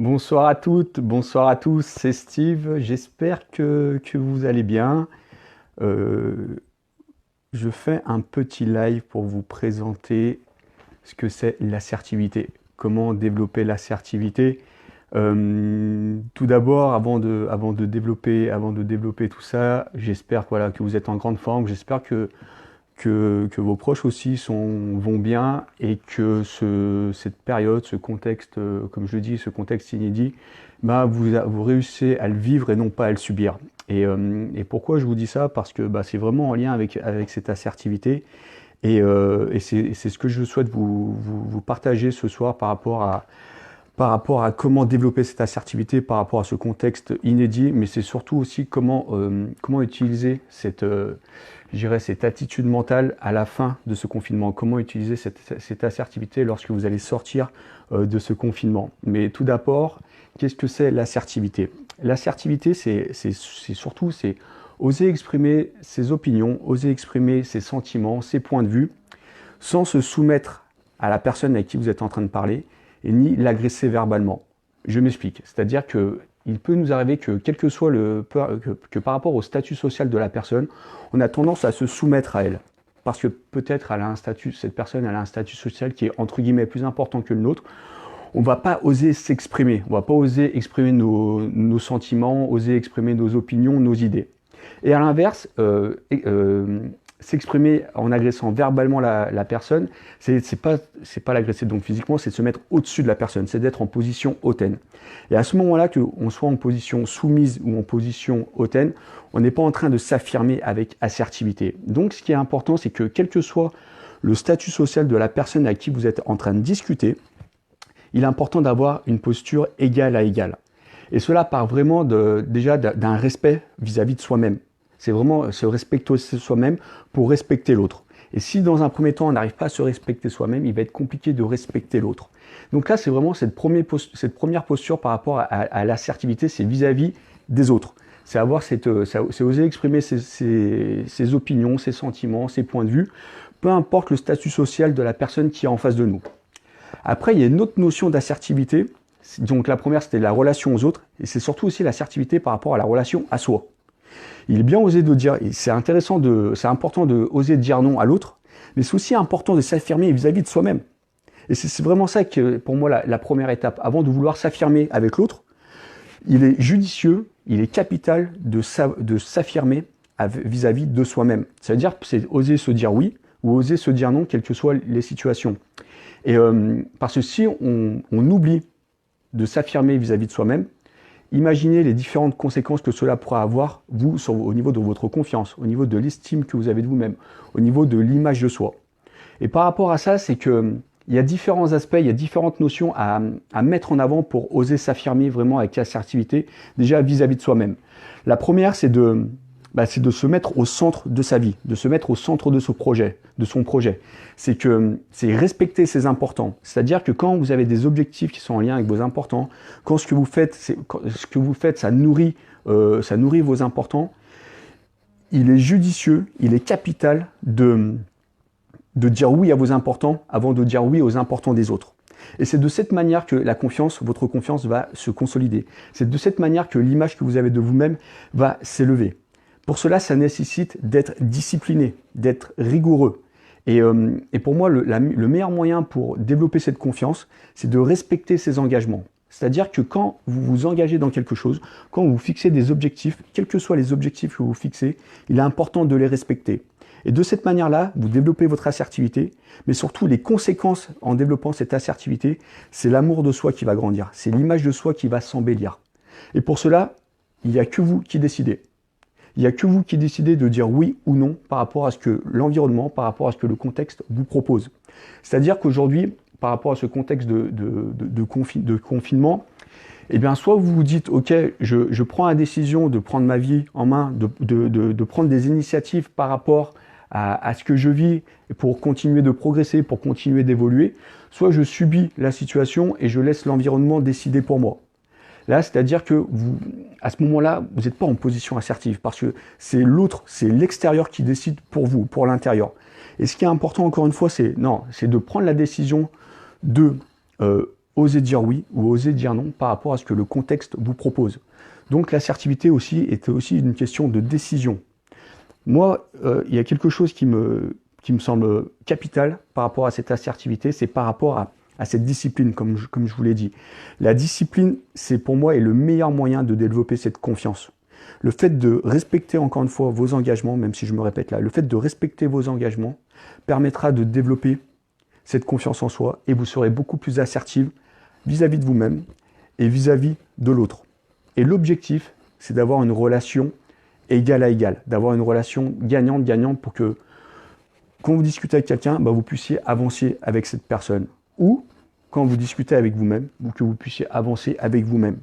Bonsoir à toutes, bonsoir à tous, c'est Steve, j'espère que vous allez bien. Euh, je fais un petit live pour vous présenter ce que c'est l'assertivité, comment développer l'assertivité. Tout d'abord, avant de développer tout ça, j'espère voilà, que vous êtes en grande forme, j'espère que vos proches aussi vont bien et que cette période, ce contexte, comme je le dis, ce contexte inédit, bah, vous réussissez à le vivre et non pas à le subir. Et pourquoi je vous dis ça? Parce que bah, c'est vraiment en lien avec cette assertivité et c'est ce que je souhaite vous partager ce soir par rapport à comment développer cette assertivité par rapport à ce contexte inédit, mais c'est surtout aussi comment utiliser je dirais, cette attitude mentale à la fin de ce confinement, comment utiliser cette assertivité lorsque vous allez sortir de ce confinement. Mais tout d'abord, qu'est-ce que c'est l'assertivité? L'assertivité, c'est oser exprimer ses opinions, oser exprimer ses sentiments, ses points de vue, sans se soumettre à la personne avec qui vous êtes en train de parler, et ni l'agresser verbalement. Je m'explique. C'est-à-dire que il peut nous arriver que, quel que soit que par rapport au statut social de la personne, on a tendance à se soumettre à elle. Parce que peut-être cette personne elle a un statut social qui est entre guillemets plus important que le nôtre. On ne va pas oser s'exprimer. On ne va pas oser exprimer nos sentiments, oser exprimer nos opinions, nos idées. Et à l'inverse, s'exprimer en agressant verbalement la personne, c'est pas l'agresser donc physiquement, c'est de se mettre au-dessus de la personne, c'est d'être en position hautaine. Et à ce moment-là, qu'on soit en position soumise ou en position hautaine, on n'est pas en train de s'affirmer avec assertivité. Donc ce qui est important, c'est que quel que soit le statut social de la personne avec qui vous êtes en train de discuter, il est important d'avoir une posture égale à égale. Et cela part vraiment déjà d'un respect vis-à-vis de soi-même. C'est vraiment se respecter soi-même pour respecter l'autre. Et si dans un premier temps on n'arrive pas à se respecter soi-même, il va être compliqué de respecter l'autre. Donc là, c'est vraiment cette première posture par rapport à l'assertivité, c'est vis-à-vis des autres. C'est c'est oser exprimer ses opinions, ses sentiments, ses points de vue, peu importe le statut social de la personne qui est en face de nous. Après, il y a une autre notion d'assertivité. Donc la première, c'était la relation aux autres, et c'est surtout aussi l'assertivité par rapport à la relation à soi. Il est bien osé de dire, et c'est important de oser dire non à l'autre, mais c'est aussi important de s'affirmer vis-à-vis de soi-même. Et c'est vraiment ça que, pour moi, la première étape. Avant de vouloir s'affirmer avec l'autre, il est judicieux, il est capital de s'affirmer vis-à-vis de soi-même. C'est-à-dire, c'est oser se dire oui ou oser se dire non, quelles que soient les situations. Et parce que si on oublie de s'affirmer vis-à-vis de soi-même, imaginez les différentes conséquences que cela pourra avoir, vous, au niveau de votre confiance, au niveau de l'estime que vous avez de vous-même, au niveau de l'image de soi. Et par rapport à ça, c'est que il y a différents aspects, il y a différentes notions à mettre en avant pour oser s'affirmer vraiment avec assertivité, déjà vis-à-vis de soi-même. La première, c'est de se mettre au centre de sa vie, de se mettre au centre de son projet. C'est respecter ses importants. C'est-à-dire que quand vous avez des objectifs qui sont en lien avec vos importants, quand ce que vous faites, ça nourrit vos importants, il est judicieux, il est capital de dire oui à vos importants avant de dire oui aux importants des autres. Et c'est de cette manière que votre confiance va se consolider. C'est de cette manière que l'image que vous avez de vous-même va s'élever. Pour cela, ça nécessite d'être discipliné, d'être rigoureux. Et pour moi, le meilleur moyen pour développer cette confiance, c'est de respecter ses engagements. C'est-à-dire que quand vous vous engagez dans quelque chose, quand vous fixez des objectifs, quels que soient les objectifs que vous fixez, il est important de les respecter. Et de cette manière-là, vous développez votre assertivité, mais surtout les conséquences en développant cette assertivité, c'est l'amour de soi qui va grandir, c'est l'image de soi qui va s'embellir. Et pour cela, il n'y a que vous qui décidez. Il n'y a que vous qui décidez de dire oui ou non par rapport à ce que l'environnement, par rapport à ce que le contexte vous propose. C'est-à-dire qu'aujourd'hui, par rapport à ce contexte de confinement, eh bien, soit vous vous dites, ok, je prends la décision de prendre ma vie en main, de prendre des initiatives par rapport à ce que je vis pour continuer de progresser, pour continuer d'évoluer, soit je subis la situation et je laisse l'environnement décider pour moi. Là, c'est-à-dire que à ce moment-là, vous n'êtes pas en position assertive parce que c'est l'autre, c'est l'extérieur qui décide pour vous, pour l'intérieur. Et ce qui est important, encore une fois, c'est de prendre la décision de oser dire oui ou oser dire non par rapport à ce que le contexte vous propose. Donc l'assertivité aussi est aussi une question de décision. Moi, il y a quelque chose qui me semble capital par rapport à cette assertivité, c'est par rapport à cette discipline, comme je vous l'ai dit. La discipline, c'est pour moi est le meilleur moyen de développer cette confiance. Le fait de respecter encore une fois vos engagements, même si je me répète là, le fait de respecter vos engagements permettra de développer cette confiance en soi et vous serez beaucoup plus assertive vis-à-vis de vous-même et vis-à-vis de l'autre. Et l'objectif, c'est d'avoir une relation égal à égal, d'avoir une relation gagnante-gagnante pour que quand vous discutez avec quelqu'un, vous puissiez avancer avec cette personne. Ou quand vous discutez avec vous-même, que vous puissiez avancer avec vous-même.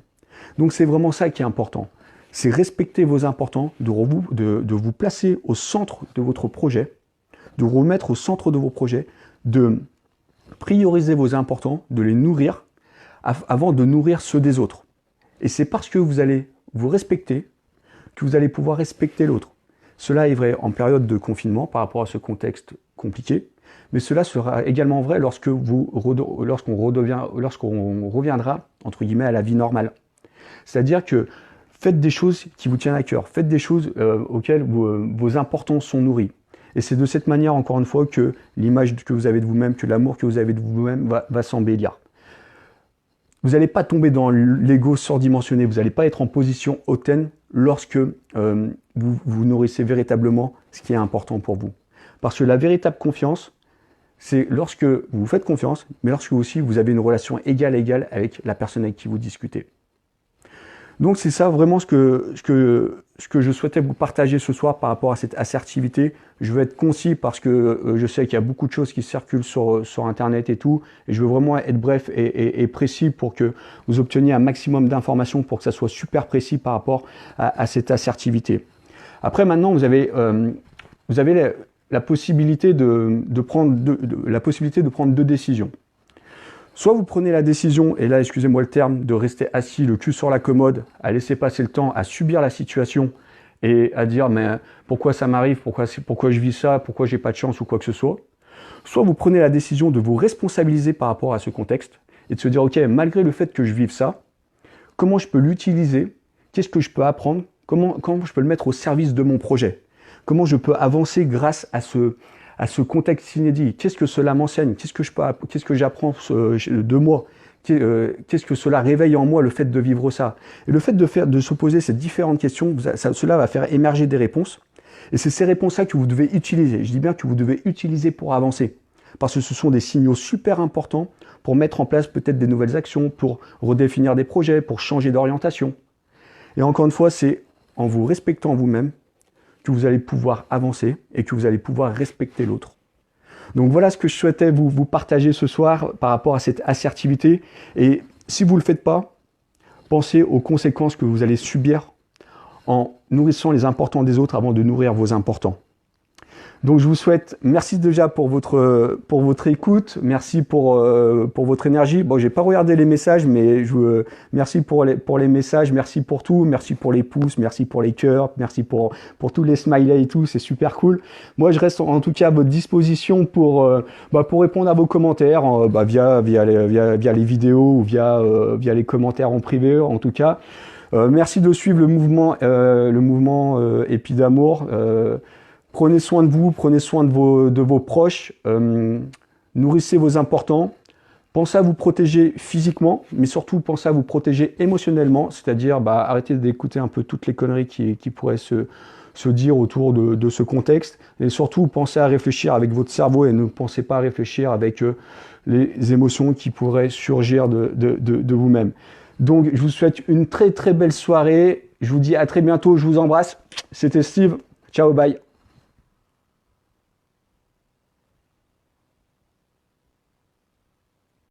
Donc c'est vraiment ça qui est important. C'est respecter vos importants, de vous placer au centre de votre projet, de vous remettre au centre de vos projets, de prioriser vos importants, de les nourrir avant de nourrir ceux des autres. Et c'est parce que vous allez vous respecter que vous allez pouvoir respecter l'autre. Cela est vrai en période de confinement par rapport à ce contexte compliqué, mais cela sera également vrai lorsqu'on reviendra entre guillemets à la vie normale. C'est-à-dire que faites des choses qui vous tiennent à cœur, faites des choses auxquelles vos importants sont nourris. Et c'est de cette manière, encore une fois, que l'image que vous avez de vous-même, que l'amour que vous avez de vous-même va s'embellir. Vous n'allez pas tomber dans l'ego surdimensionné, vous n'allez pas être en position hautaine lorsque vous nourrissez véritablement ce qui est important pour vous. Parce que la véritable confiance, c'est lorsque vous vous faites confiance, mais lorsque aussi vous avez une relation égale à égale avec la personne avec qui vous discutez. Donc c'est ça vraiment ce que je souhaitais vous partager ce soir par rapport à cette assertivité. Je veux être concis parce que je sais qu'il y a beaucoup de choses qui circulent sur Internet et tout. Et je veux vraiment être bref et précis pour que vous obteniez un maximum d'informations pour que ça soit super précis par rapport à cette assertivité. Après maintenant, vous avez la possibilité de prendre deux décisions. Soit vous prenez la décision, et là, excusez-moi le terme, de rester assis, le cul sur la commode, à laisser passer le temps, à subir la situation et à dire mais pourquoi ça m'arrive, pourquoi je vis ça, pourquoi j'ai pas de chance ou quoi que ce soit. Soit vous prenez la décision de vous responsabiliser par rapport à ce contexte et de se dire ok, malgré le fait que je vive ça, comment je peux l'utiliser, qu'est-ce que je peux apprendre, comment je peux le mettre au service de mon projet, comment je peux avancer grâce à ce contexte inédit. Qu'est-ce que cela m'enseigne? Qu'est-ce que j'apprends de moi? Qu'est-ce que cela réveille en moi, le fait de vivre ça? Et le fait de se poser ces différentes questions, cela va faire émerger des réponses. Et c'est ces réponses-là que vous devez utiliser. Je dis bien que vous devez utiliser pour avancer. Parce que ce sont des signaux super importants pour mettre en place peut-être des nouvelles actions, pour redéfinir des projets, pour changer d'orientation. Et encore une fois, c'est en vous respectant vous-même que vous allez pouvoir avancer et que vous allez pouvoir respecter l'autre. Donc voilà ce que je souhaitais vous partager ce soir par rapport à cette assertivité. Et si vous ne le faites pas, pensez aux conséquences que vous allez subir en nourrissant les importants des autres avant de nourrir vos importants. Donc je vous souhaite, merci déjà pour votre écoute, merci pour votre énergie. Bon, j'ai pas regardé les messages, mais merci pour les messages, merci pour tout, merci pour les pouces, merci pour les cœurs, merci pour tous les smileys et tout, c'est super cool. Moi, je reste en tout cas à votre disposition pour répondre à vos commentaires via les vidéos ou via les commentaires en privé en tout cas. Merci de suivre le mouvement Épidamour. Prenez soin de vous, prenez soin de vos proches, nourrissez vos importants, pensez à vous protéger physiquement, mais surtout pensez à vous protéger émotionnellement, c'est-à-dire arrêtez d'écouter un peu toutes les conneries qui pourraient se dire autour de ce contexte, et surtout pensez à réfléchir avec votre cerveau et ne pensez pas à réfléchir avec les émotions qui pourraient surgir de vous-même. Donc je vous souhaite une très très belle soirée, je vous dis à très bientôt, je vous embrasse, c'était Steve, ciao, bye.